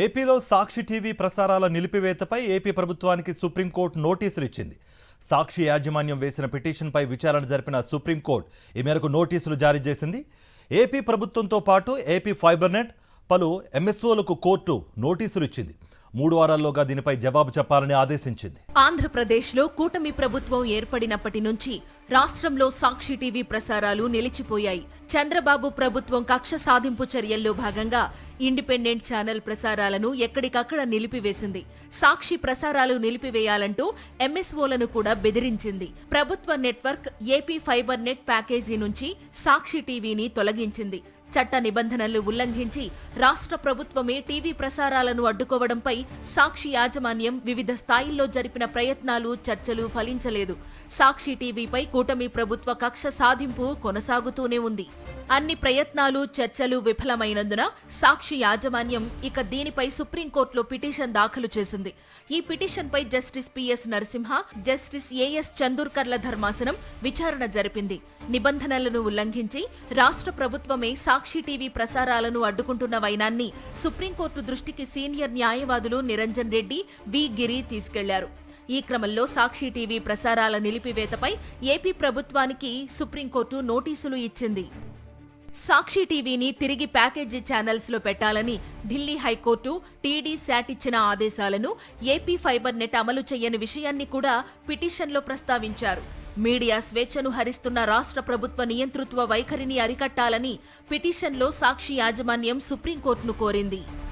ఏపీలో సాక్షి TV ప్రసారాల నిలిపివేతపై AP ప్రభుత్వానికి supreme court నోటీసులు ఇచ్చింది. సాక్షి యాజమాన్యం వేసిన పిటిషన్పై విచారణ జరిపిన సుప్రీంకోర్టు ఈ మేరకు నోటీసులు జారీ చేసింది. ఏపీ ప్రభుత్వంతో పాటు ఏపీ ఫైబర్ నెట్, పలు ఎంఎస్ఓలకు కోర్టు నోటీసులు ఇచ్చింది. 3 వారాల్లోగా దీనిపై జవాబు చెప్పాలని ఆదేశించింది. ఆంధ్రప్రదేశ్లో కూటమి ప్రభుత్వం ఏర్పడినప్పటి నుంచి రాష్ట్రంలో సాక్షి టీవీ ప్రసారాలు నిలిచిపోయాయి. చంద్రబాబు ప్రభుత్వం కక్ష సాధింపు చర్యల్లో భాగంగా ఇండిపెండెంట్ ఛానల్ ప్రసారాలను ఎక్కడికక్కడ నిలిపివేసింది. సాక్షి ప్రసారాలు నిలిపివేయాలంటూ ఎంఎస్ఓలను కూడా బెదిరించింది. ప్రభుత్వ network AP fibre net package నుంచి సాక్షి టీవీని తొలగించింది. చట్ట నిబంధనలు ఉల్లంఘించి రాష్ట్ర ప్రభుత్వమే టీవీ ప్రసారాలను అడ్డుకోవడంపై సాక్షి యాజమాన్యం వివిధ స్థాయిల్లో జరిపిన ప్రయత్నాలు, చర్చలు ఫలించలేదు. సాక్షి టీవీపై కూటమి ప్రభుత్వ కక్ష సాధింపు కొనసాగుతూనే ఉంది. అన్ని ప్రయత్నాలు, చర్చలు విఫలమైనందున సాక్షి యాజమాన్యం ఇక దీనిపై సుప్రీంకోర్టులో పిటిషన్ దాఖలు చేసింది. ఈ పిటిషన్పై justice PS Narasimha, justice AS చందూర్కర్ల ధర్మాసనం విచారణ జరిపింది. నిబంధనలను ఉల్లంఘించి రాష్ట్ర ప్రభుత్వమే సాక్షి టీవీ ప్రసారాలను అడ్డుకుంటున్న వైనాన్ని సుప్రీంకోర్టు దృష్టికి సీనియర్ న్యాయవాదులు నిరంజన్ రెడ్డి, వి గిరి తీసుకెళ్లారు. ఈ క్రమంలో సాక్షి టీవీ ప్రసారాల నిలిపివేతపై ఏపీ ప్రభుత్వానికి సుప్రీంకోర్టు నోటీసులు ఇచ్చింది. సాక్షి టీవీని తిరిగి ప్యాకేజీ ఛానల్స్ లో పెట్టాలని ఢిల్లీ హైకోర్టు టీడీ శాట్ ఇచ్చిన ఆదేశాలను ఏపీ ఫైబర్ నెట్ అమలు చేయని విషయాన్ని కూడా పిటిషన్లో ప్రస్తావించారు. మీడియా స్వేచ్ఛను హరిస్తున్న రాష్ట్ర ప్రభుత్వ నియంతృత్వ వైఖరిని అరికట్టాలని పిటిషన్లో సాక్షి యాజమాన్యం సుప్రీంకోర్టును కోరింది.